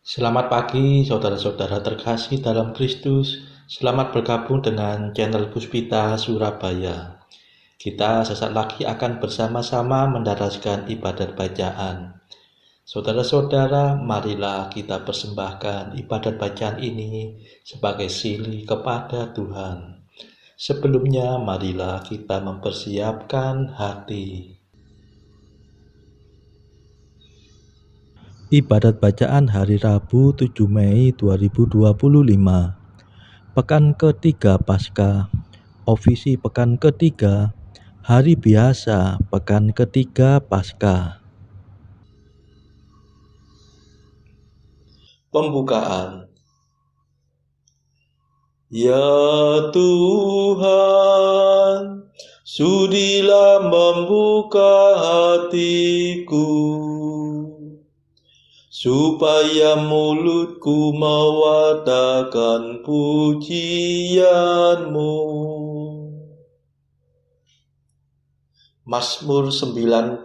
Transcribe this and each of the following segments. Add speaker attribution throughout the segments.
Speaker 1: Selamat pagi, saudara-saudara terkasih dalam Kristus. Selamat bergabung dengan channel Puspita Surabaya. Kita sesaat lagi akan bersama-sama mendaraskan ibadat bacaan. Saudara-saudara, marilah kita persembahkan ibadat bacaan ini sebagai sili kepada Tuhan. Sebelumnya, marilah kita mempersiapkan hati. Ibadat bacaan hari Rabu 7 Mei 2025. Pekan ketiga Paskah, ofisi pekan ketiga, hari biasa pekan ketiga Paskah. Pembukaan. Ya Tuhan, sudilah membuka hatiku, supaya mulutku mewartakan pujian-Mu. Mazmur 94.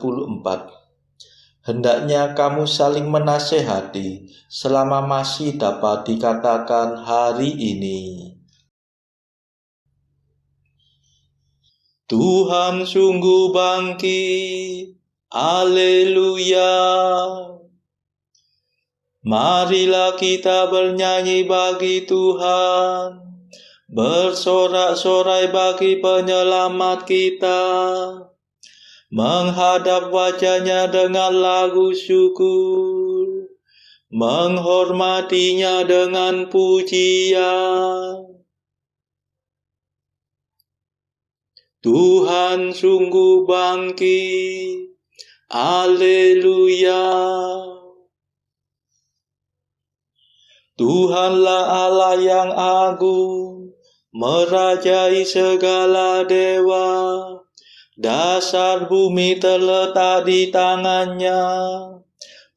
Speaker 1: Hendaknya kamu saling menasehati selama masih dapat dikatakan hari ini. Tuhan sungguh bangkit, haleluya. Marilah kita bernyanyi bagi Tuhan, bersorak-sorai bagi penyelamat kita, menghadap wajah-Nya dengan lagu syukur, menghormatinya dengan pujian. Tuhan sungguh bangkit, haleluya. Tuhanlah Allah yang agung, merajai segala dewa. Dasar bumi terletak di tangan-Nya,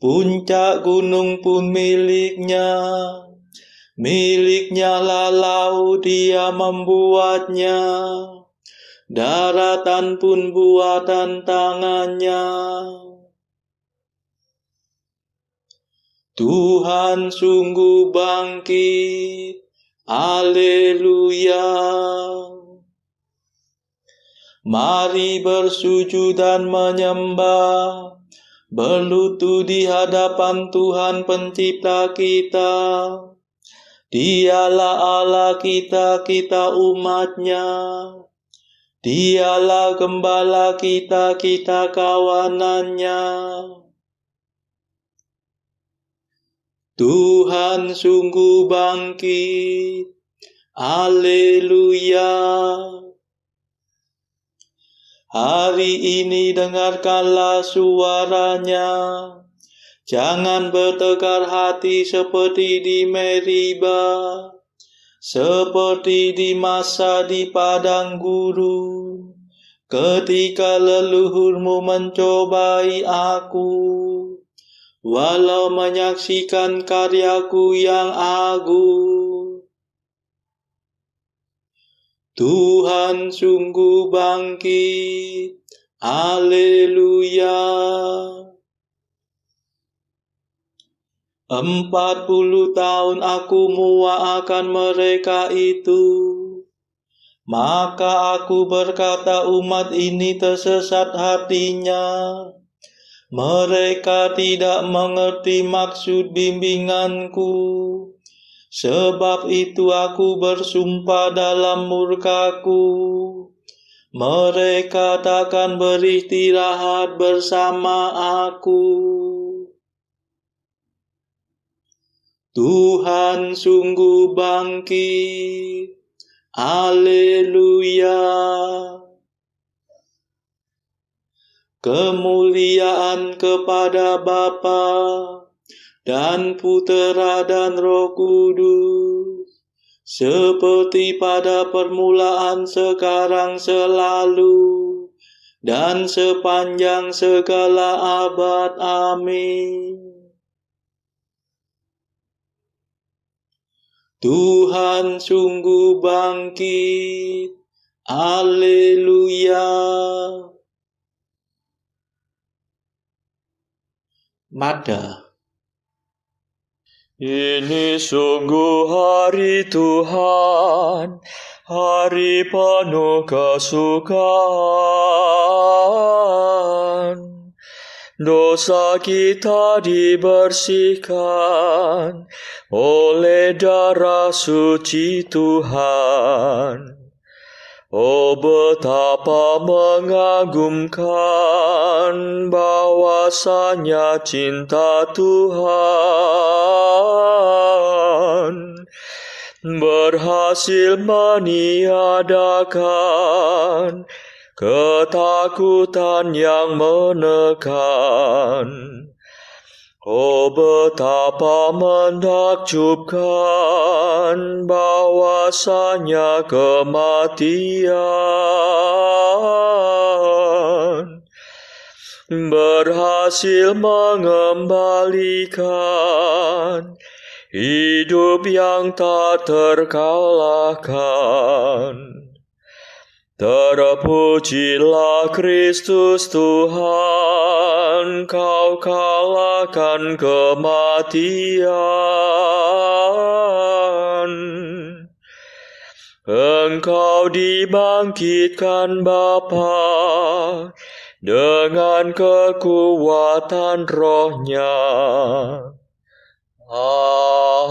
Speaker 1: puncak gunung pun milik-Nya. Milik-Nya lah laut, Dia membuatnya, daratan pun buatan tangan-Nya. Tuhan sungguh bangkit, haleluya. Mari bersujud dan menyembah, berlutut di hadapan Tuhan pencipta kita. Dialah Allah kita, kita umat-Nya. Dialah gembala kita, kita kawanan-Nya. Tuhan sungguh bangkit, haleluya. Hari ini dengarkanlah suara-Nya, jangan bertegar hati seperti di Meriba, seperti di masa di padang gurun, ketika leluhurmu mencobai aku, walau menyaksikan karyaku yang agung. Tuhan sungguh bangkit, haleluya. 40 tahun aku muak akan mereka itu. Maka aku berkata, umat ini tersesat hatinya. Mereka tidak mengerti maksud bimbinganku. Sebab itu aku bersumpah dalam murkaku, mereka takkan beristirahat bersama aku. Tuhan sungguh bangkit, haleluya. Kemuliaan kepada Bapa dan Putera dan Roh Kudus, seperti pada permulaan, sekarang, selalu, dan sepanjang segala abad. Amin. Tuhan sungguh bangkit, haleluya. Mada. Ini sungguh hari Tuhan, hari penuh kesukaan. Dosa kita dibersihkan oleh darah suci Tuhan. Oh, betapa mengagumkan bahwasanya cinta Tuhan berhasil meniadakan ketakutan yang menekan. Oh, betapa menakjubkan bahwasanya kematian berhasil mengembalikan hidup yang tak terkalahkan. Terpujilah Kristus Tuhan, Kau kalahkan kematian. Engkau dibangkitkan Bapa dengan kekuatan Roh-Nya. Amin.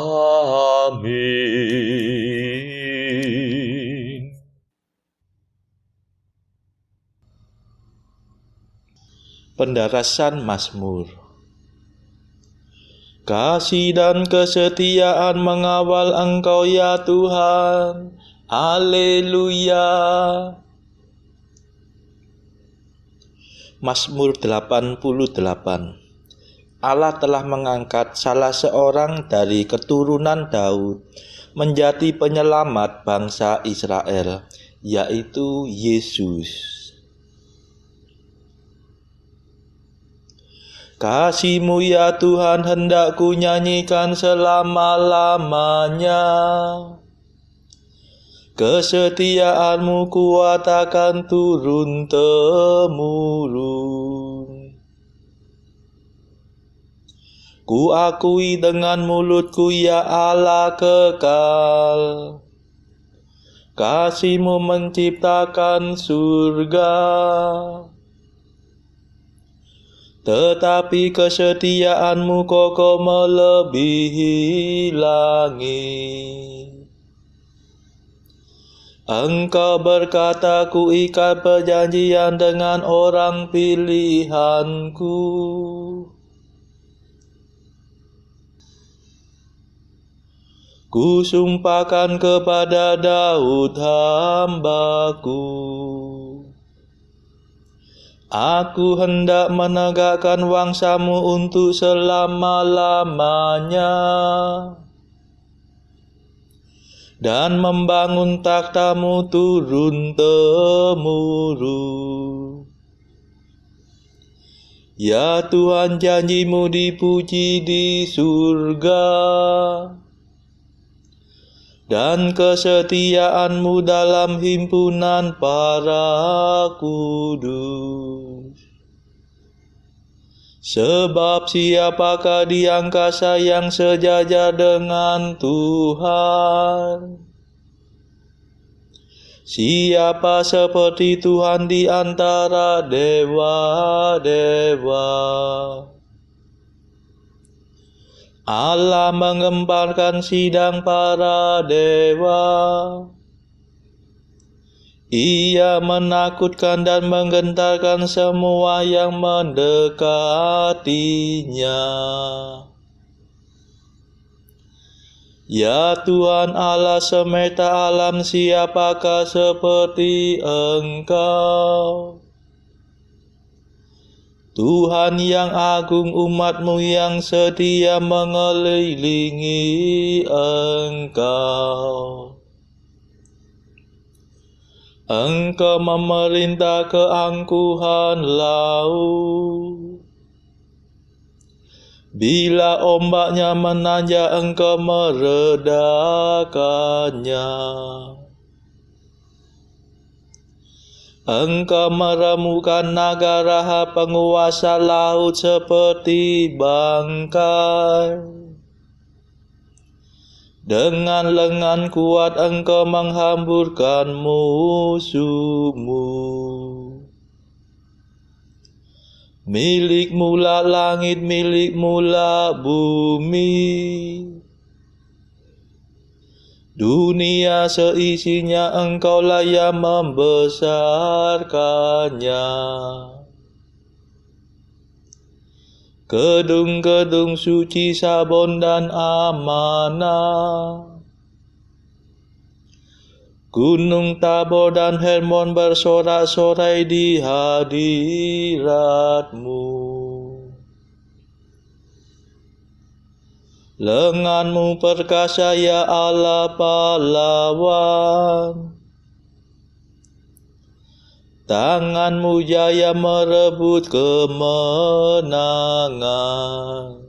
Speaker 2: Pendarasan Mazmur. Kasih dan kesetiaan mengawal Engkau ya Tuhan. Haleluya. Mazmur 88. Allah telah mengangkat salah seorang dari keturunan Daud menjadi penyelamat bangsa Israel, yaitu Yesus. Kasih-Mu ya Tuhan hendak ku nyanyikan selama-lamanya. Kesetiaan-Mu kuatakan turun-temurun. Ku akui dengan mulutku ya Allah kekal. Kasih-Mu menciptakan surga. Tetapi kesetiaan-Mu kokoh melebihi langit. Engkau berkata, ku ikat perjanjian dengan orang pilihanku. Ku sumpahkan kepada Daud hamba-Ku. Aku hendak menegakkan wangsa-Mu untuk selama-lamanya dan membangun takhta-Mu turun-temurun. Ya Tuhan, janji-Mu dipuji di surga dan kesetiaan-Mu dalam himpunan para kudus. Sebab siapakah di angkasa yang sejajar dengan Tuhan? Siapa seperti Tuhan di antara dewa-dewa? Allah mengembarkan sidang para dewa. Ia menakutkan dan menggentarkan semua yang mendekatinya. Ya Tuhan Allah semesta alam, siapakah seperti Engkau? Tuhan yang agung, umat-Mu yang setia mengelilingi Engkau. Engkau memerintah keangkuhan laut. Bila ombaknya menanjak, Engkau meredakannya. Engkau meremukkan naga Rahab, penguasa laut seperti bangkai. Dengan lengan kuat engkau menghamburkan musuhmu. Milikmu lah langit, milikmu lah bumi, dunia seisinya engkaulah yang membesarkannya. Gedung-gedung suci Sabon dan amanah, Gunung Tabor dan Hermon bersorak-sorai di hadiratmu. Lenganmu perkasa ya Allah pahlawan, tanganmu jaya merebut kemenangan.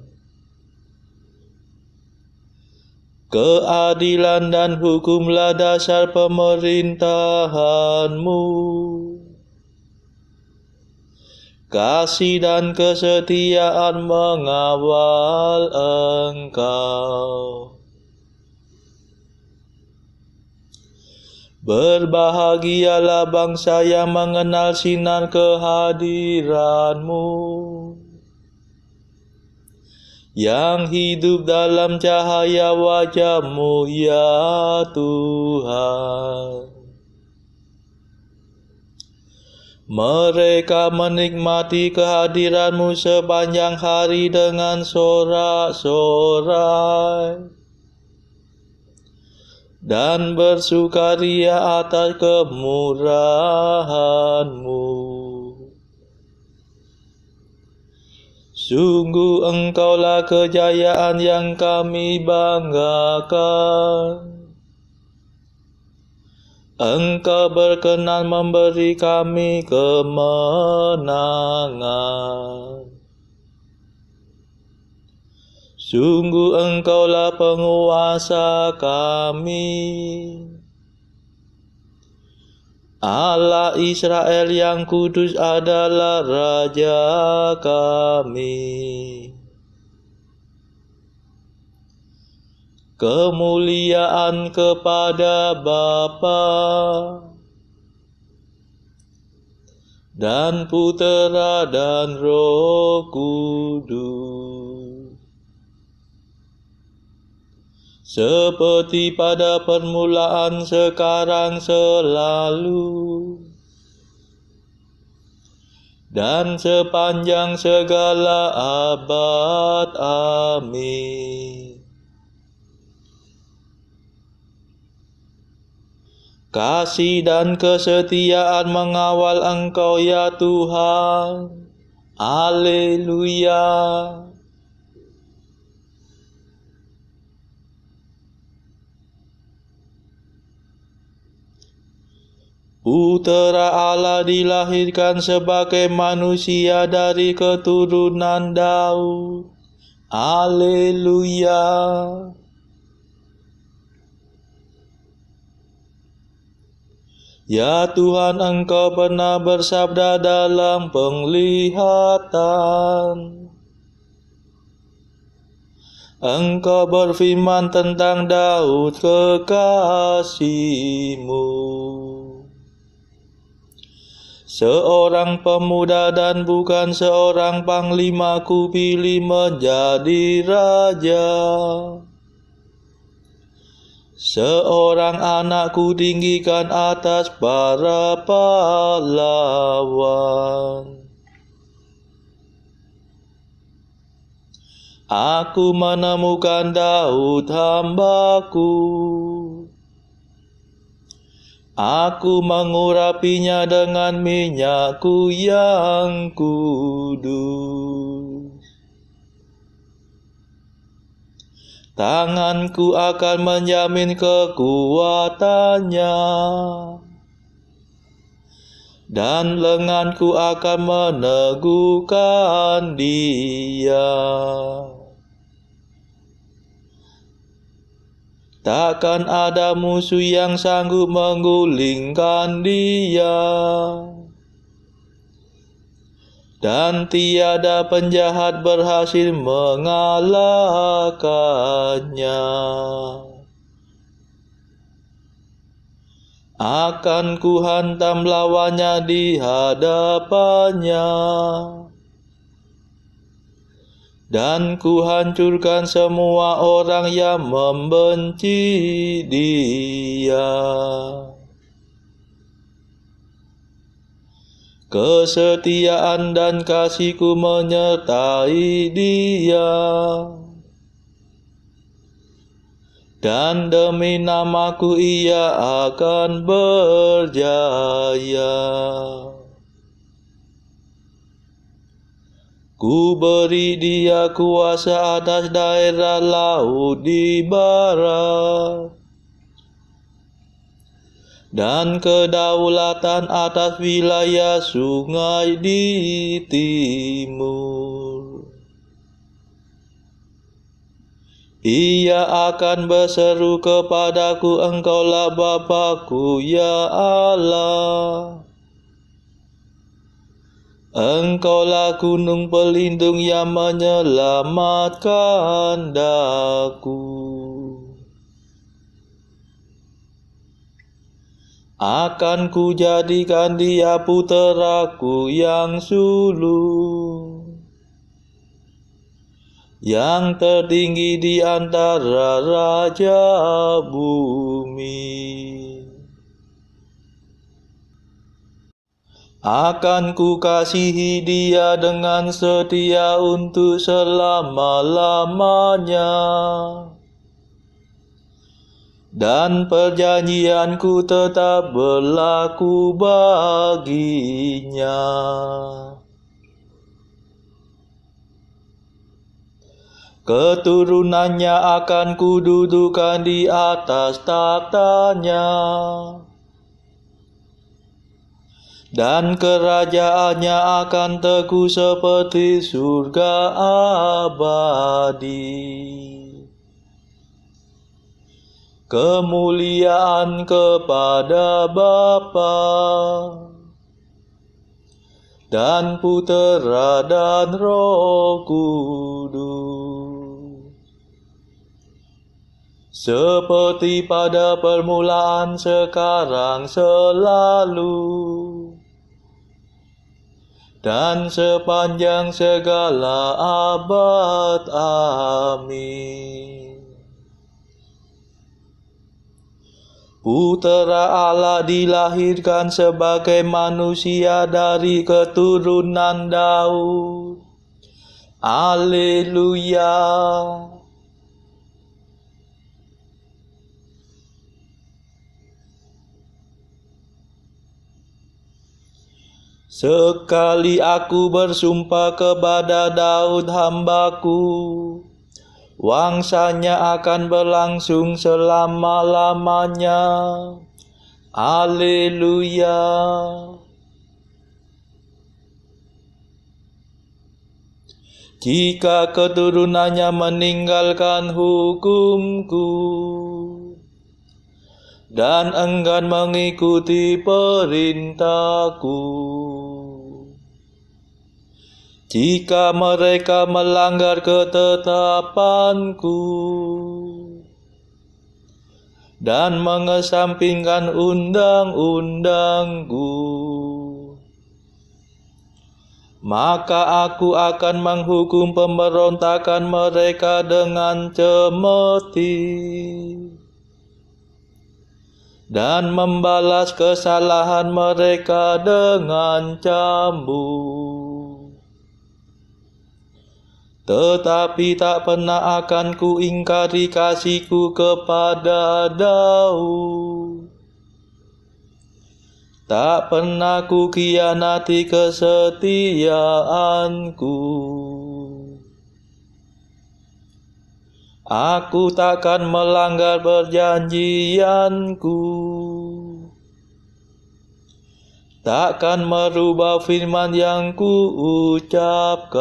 Speaker 2: Keadilan dan hukumlah dasar pemerintahanmu. Kasih dan kesetiaan mengawal engkau. Berbahagialah bangsa yang mengenal sinar kehadiranmu, yang hidup dalam cahaya wajah-Mu ya Tuhan. Mereka menikmati kehadiran-Mu sepanjang hari dengan sorak-sorai dan bersukaria atas kemurahan-Mu. Sungguh Engkaulah kejayaan yang kami banggakan. Engkau berkenan memberi kami kemenangan. Sungguh Engkaulah penguasa kami, Allah Israel yang kudus adalah Raja kami. Kemuliaan kepada Bapa dan Putera dan Roh Kudus, seperti pada permulaan, sekarang, selalu, dan sepanjang segala abad. Amin. Kasih dan kesetiaan mengawal Engkau ya Tuhan. Haleluya. Putera Allah dilahirkan sebagai manusia dari keturunan Daud. Haleluya. Ya Tuhan, Engkau pernah bersabda dalam penglihatan. Engkau berfirman tentang Daud kekasih-Mu, seorang pemuda dan bukan seorang panglima kupilih menjadi raja. Seorang anak kutinggikan atas para pahlawan. Aku menemukan Daud hamba-Ku. Aku mengurapinya dengan minyak-Ku yang kudus. Tanganku akan menjamin kekuatannya, dan lenganku akan meneguhkan dia. Takkan ada musuh yang sanggup menggulingkan dia, dan tiada penjahat berhasil mengalahkannya. akan ku hantam lawannya di hadapannya, dan ku hancurkan semua orang yang membenci dia. Kesetiaan dan kasih-Ku menyertai dia, dan demi nama-Ku ia akan berjaya. Ku beri dia kuasa atas daerah laut di barat, dan kedaulatan atas wilayah sungai di timur. Ia akan berseru kepadaku, Engkaulah Bapa-Ku, ya Allah. Engkaulah gunung pelindung yang menyelamatkan daku. Akan ku jadikan dia puteraku yang sulung, yang tertinggi di antara raja bumi. Akan ku kasihi dia dengan setia untuk selama-lamanya, dan perjanjianku tetap berlaku baginya. Keturunannya akan kududukan di atas tahtanya, dan kerajaannya akan teguh seperti surga abadi. Kemuliaan kepada Bapa dan Putera dan Roh Kudus, seperti pada permulaan, sekarang, selalu, dan sepanjang segala abad. Amin. Putera Allah dilahirkan sebagai manusia dari keturunan Daud. Haleluya. Sekali aku bersumpah kepada Daud hamba-Ku, wangsanya akan berlangsung selama-lamanya. Haleluya. Jika keturunannya meninggalkan hukum-Ku dan enggan mengikuti perintah-Ku, jika mereka melanggar ketetapan-Ku dan mengesampingkan undang-undang-Ku, maka aku akan menghukum pemberontakan mereka dengan cemeti dan membalas kesalahan mereka dengan cambuk. Tetapi tak pernah akan kuingkari kasih-Ku kepada Daud. Tak pernah kukhianati kesetiaan-Ku. Aku takkan melanggar perjanjian-Ku. Takkan merubah firman yang Kuucapkan.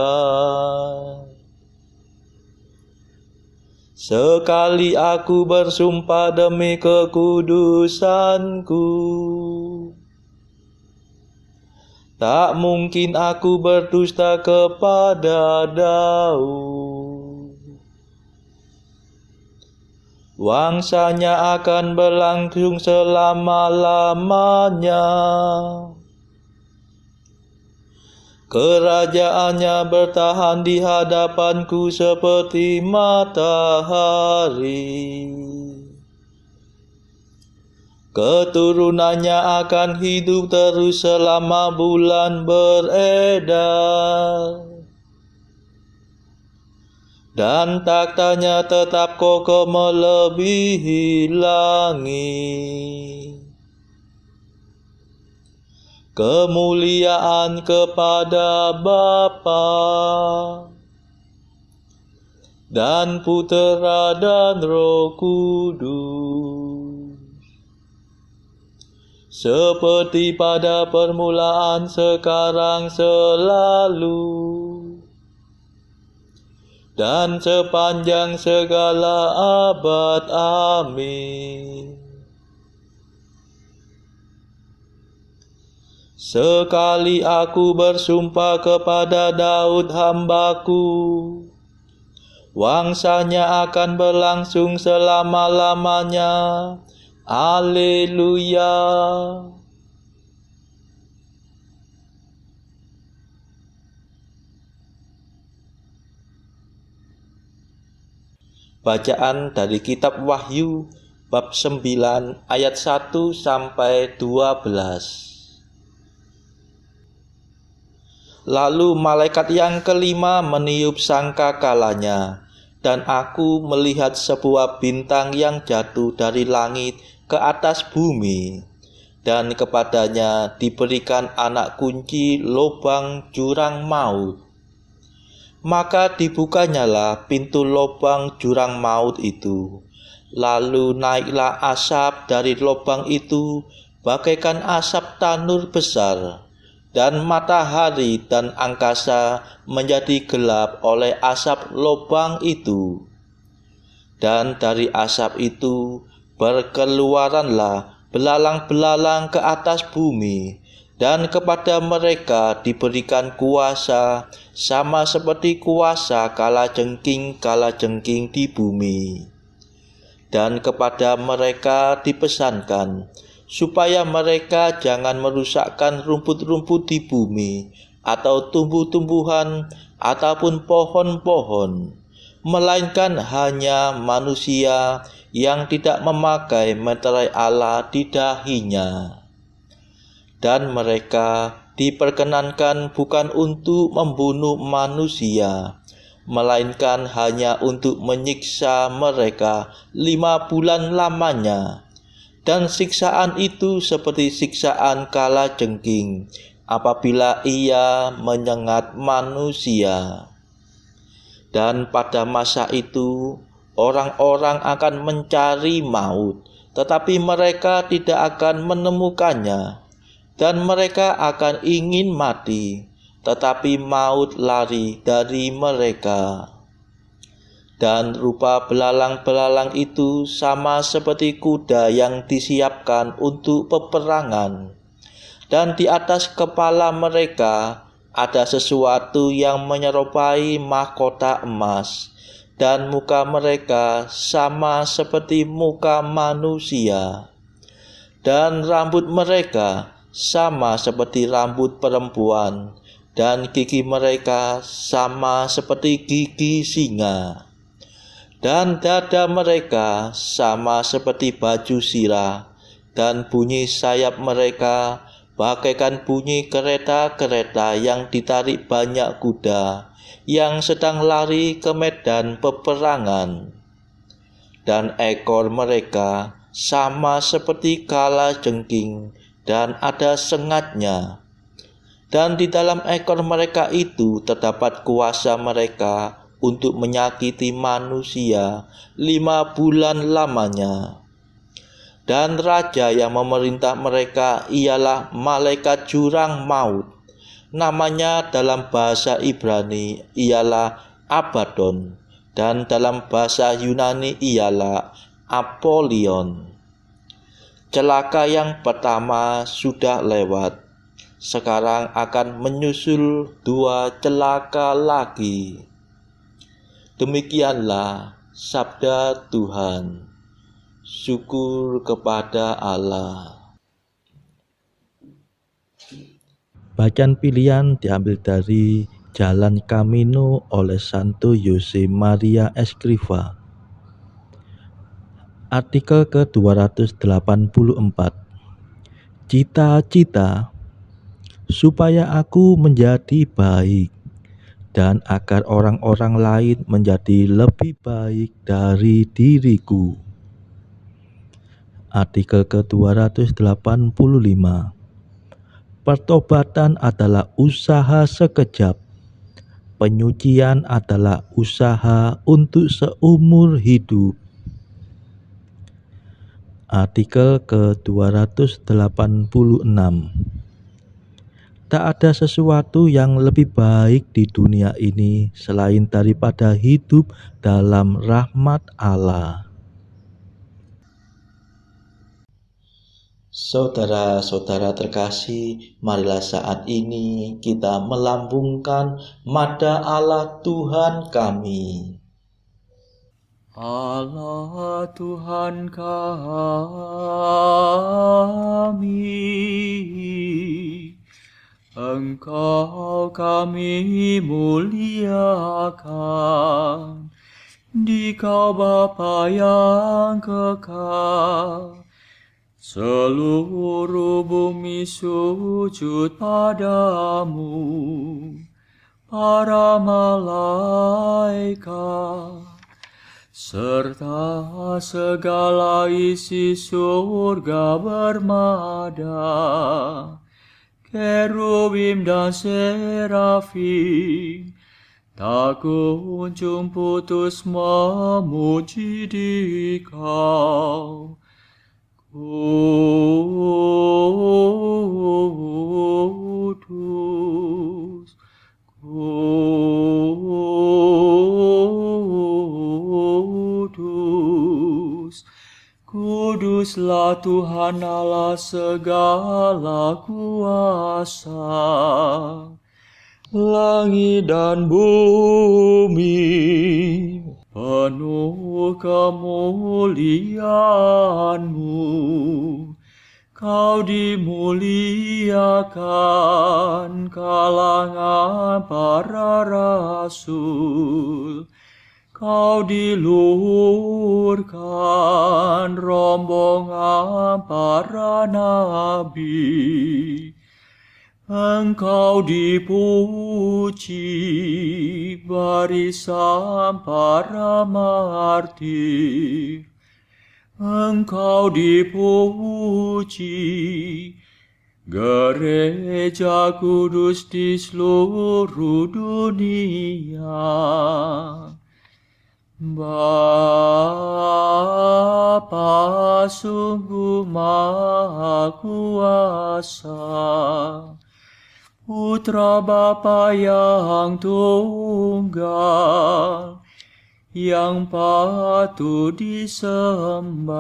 Speaker 2: Sekali aku bersumpah demi kekudusan-Ku, tak mungkin aku berdusta kepada Daud. wangsanya akan berlangsung selama-lamanya. Kerajaannya bertahan di hadapanku seperti matahari. Keturunannya akan hidup terus selama bulan beredar. Dan taktanya tetap kokoh melebihi langit. Kemuliaan kepada Bapa dan Putera dan Roh Kudus, seperti pada permulaan, sekarang, selalu, dan sepanjang segala abad. Amin. Sekali aku bersumpah kepada Daud hambaku, wangsanya akan berlangsung selama-lamanya. Haleluya. Bacaan dari kitab Wahyu bab 9 ayat 1 sampai 12. Lalu malaikat yang kelima meniup sangkakalanya, dan aku melihat sebuah bintang yang jatuh dari langit ke atas bumi, dan kepadanya diberikan anak kunci lubang jurang maut. Maka dibukanyalah pintu lubang jurang maut itu. Lalu naiklah asap dari lubang itu bagaikan asap tanur besar, dan matahari dan angkasa menjadi gelap oleh asap lubang itu. Dan dari asap itu berkeluaranlah belalang-belalang ke atas bumi, dan kepada mereka diberikan kuasa sama seperti kuasa kalajengking-kalajengking di bumi. Dan kepada mereka dipesankan supaya mereka jangan merusakkan rumput-rumput di bumi, atau tumbuh-tumbuhan, ataupun pohon-pohon, melainkan hanya manusia yang tidak memakai meterai Allah di dahinya. Dan mereka diperkenankan bukan untuk membunuh manusia, melainkan hanya untuk menyiksa mereka 5 bulan lamanya. Dan siksaan itu seperti siksaan kalajengking apabila ia menyengat manusia. Dan pada masa itu orang-orang akan mencari maut, tetapi mereka tidak akan menemukannya. Dan mereka akan ingin mati, tetapi maut lari dari mereka. Dan rupa belalang-belalang itu sama seperti kuda yang disiapkan untuk peperangan. Dan di atas kepala mereka ada sesuatu yang menyerupai mahkota emas, dan muka mereka sama seperti muka manusia. Dan rambut mereka sama seperti rambut perempuan, dan gigi mereka sama seperti gigi singa. Dan dada mereka sama seperti baju sirah, dan bunyi sayap mereka bagaikan bunyi kereta-kereta yang ditarik banyak kuda yang sedang lari ke medan peperangan. Dan ekor mereka sama seperti kalajengking, dan ada sengatnya. Dan di dalam ekor mereka itu terdapat kuasa mereka untuk menyakiti manusia 5 bulan lamanya. Dan raja yang memerintah mereka ialah malaikat jurang maut. Namanya dalam bahasa Ibrani ialah Abaddon, dan dalam bahasa Yunani ialah Apollyon. Celaka yang pertama sudah lewat. Sekarang akan menyusul 2 celaka lagi. Demikianlah sabda Tuhan. Syukur kepada Allah.
Speaker 3: Bacaan pilihan diambil dari Jalan Camino oleh Santo Jose Maria Escrivá. Artikel ke-284. Cita-cita supaya aku menjadi baik dan agar orang-orang lain menjadi lebih baik dari diriku. Artikel ke-285. Pertobatan adalah usaha sekejap. Penyucian adalah usaha untuk seumur hidup. Artikel ke-286. Tak ada sesuatu yang lebih baik di dunia ini selain daripada hidup dalam rahmat Allah.
Speaker 2: Saudara-saudara terkasih, marilah saat ini kita melambungkan Mada Allah Tuhan kami.
Speaker 1: Allah Tuhan kami, Engkau kami muliakan, Dikau Bapa yang kekal. Seluruh bumi sujud padamu, para malaikat, serta segala isi surga bermada, kerubim dan serafim, tak kunjung putus memuji Dikau. Kudus, kudus, kuduslah Tuhan Allah segala kuasa. Langit dan bumi penuh kemuliaan-Mu. Kau dimuliakan kalangan para rasul. Kau diluhurkan rombongan para nabi. Engkau dipuji barisan para martir. Engkau dipuji gereja kudus di seluruh dunia. Bapa sungguh Maha Kuasa, Putra Bapa yang tunggal, yang patut disembah.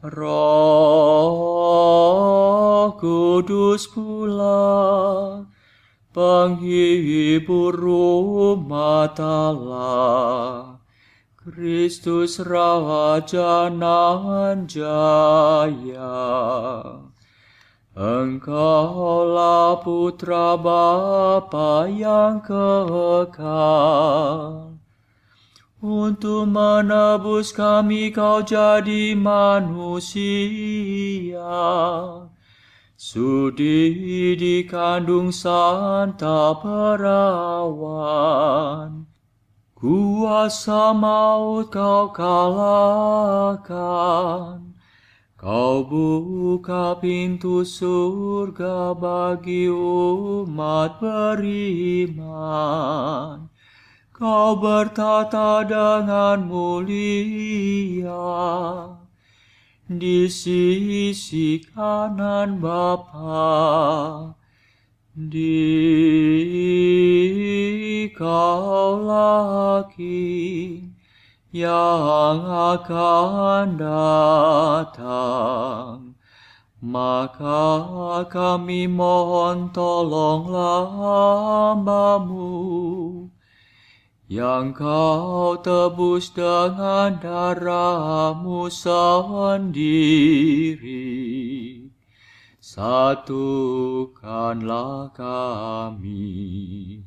Speaker 1: Roh Kudus pula, penghibur umat Allah, Kristus Raja nan jaya. Engkaulah Putra Bapa yang kekal. Untuk menebus kami Kau jadi manusia. Sudi dikandung Santa Perawan. Kuasa maut Kau kalahkan. Kau buka pintu surga bagi umat beriman. Kau bertata dengan mulia di sisi kanan Bapa. Dikaulah King yang akan datang. Maka kami mohon tolonglah hamba-Mu
Speaker 4: yang Kau tebus dengan darah-Mu sendiri. Satukanlah kami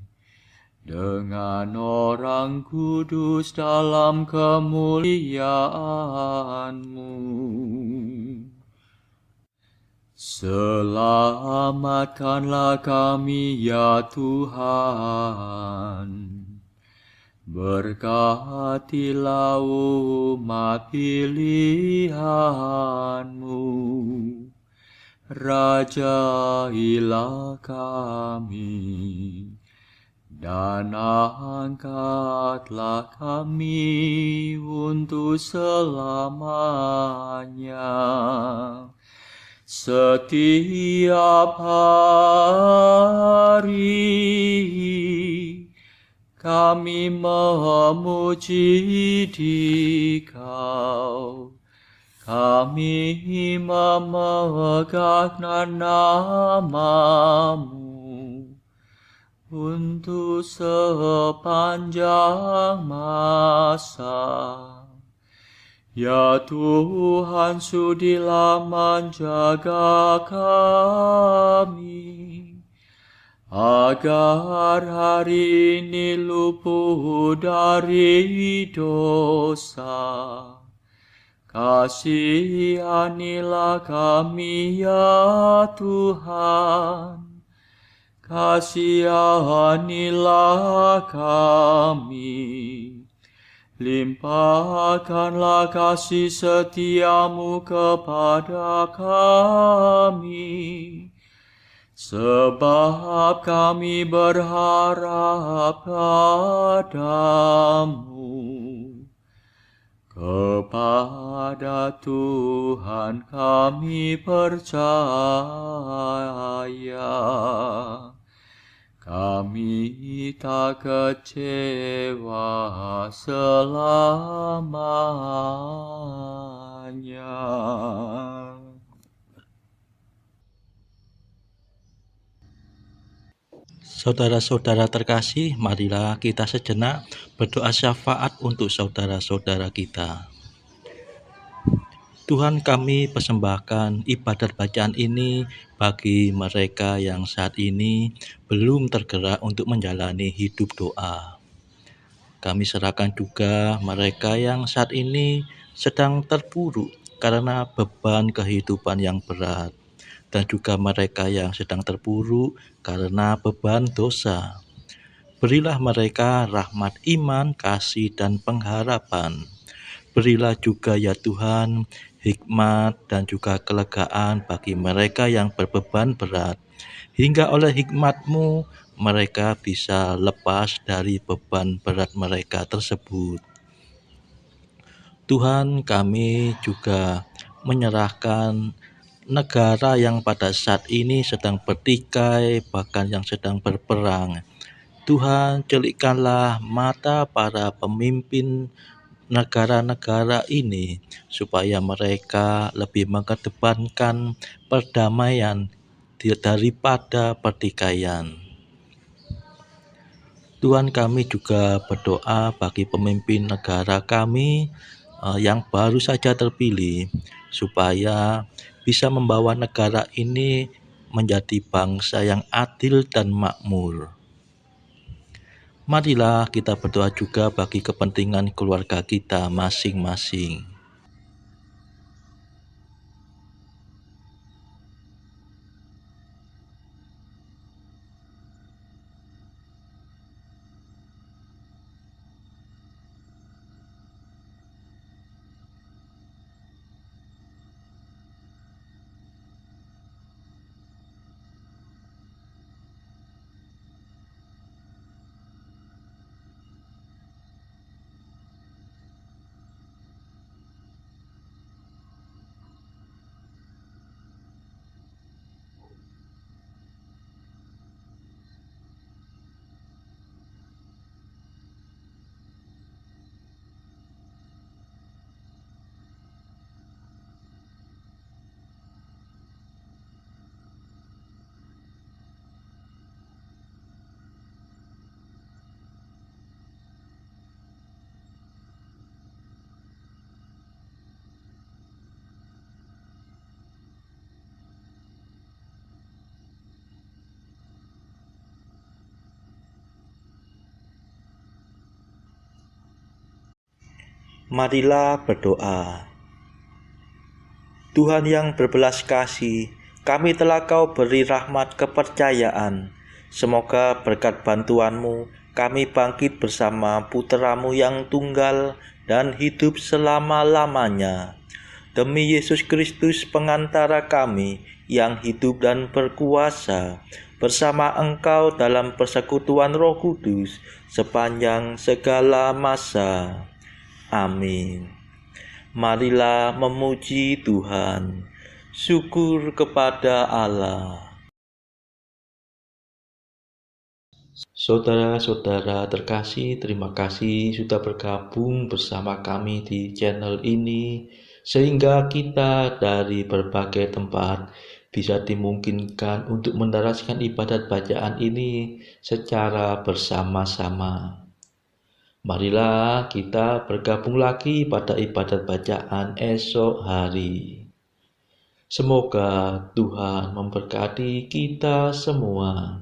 Speaker 4: dengan orang kudus dalam kemuliaan-Mu. Selamatkanlah kami ya Tuhan. Berkatilah umat pilihan-Mu. Rajailah kami, dan angkatlah kami untuk selamanya. Setiap hari kami memuji Dikau, kami memegang nama-Mu untuk sepanjang masa. Ya Tuhan, sudilah menjaga kami, agar hari ini luput dari dosa. Kasihanilah kami ya Tuhan, kasihanilah kami. Limpahkanlah kasih setia-Mu kepada kami, sebab kami berharap padamu. Kepada Tuhan kami percaya, kami tak kecewa selamanya.
Speaker 3: Saudara-saudara terkasih, marilah kita sejenak berdoa syafaat untuk saudara-saudara kita. Tuhan, kami persembahkan ibadat bacaan ini bagi mereka yang saat ini belum tergerak untuk menjalani hidup doa. Kami serahkan juga mereka yang saat ini sedang terpuruk karena beban kehidupan yang berat, dan juga mereka yang sedang terpuruk karena beban dosa. Berilah mereka rahmat iman, kasih, dan pengharapan. Berilah juga ya Tuhan hikmat dan juga kelegaan bagi mereka yang berbeban berat, hingga oleh hikmat-Mu mereka bisa lepas dari beban berat mereka tersebut. Tuhan, kami juga menyerahkan negara yang pada saat ini sedang bertikai, bahkan yang sedang berperang. Tuhan, celikkanlah mata para pemimpin negara-negara ini supaya mereka lebih mengedepankan perdamaian daripada pertikaian. Tuhan, kami juga berdoa bagi pemimpin negara kami yang baru saja terpilih, supaya bisa membawa negara ini menjadi bangsa yang adil dan makmur. Marilah kita berdoa juga bagi kepentingan keluarga kita masing-masing.
Speaker 2: Marilah berdoa. Tuhan yang berbelas kasih, kami telah Kau beri rahmat kepercayaan. Semoga berkat bantuan-Mu, kami bangkit bersama Putra-Mu yang tunggal dan hidup selama-lamanya. Demi Yesus Kristus pengantara kami yang hidup dan berkuasa, bersama Engkau dalam persekutuan Roh Kudus sepanjang segala masa. Amin. Marilah memuji Tuhan. Syukur kepada Allah. Saudara-saudara terkasih, terima kasih sudah bergabung bersama kami di channel ini, sehingga kita dari berbagai tempat bisa dimungkinkan untuk mendaraskan ibadat bacaan ini secara bersama-sama. Marilah kita bergabung lagi pada ibadat bacaan esok hari. Semoga Tuhan memberkati kita semua.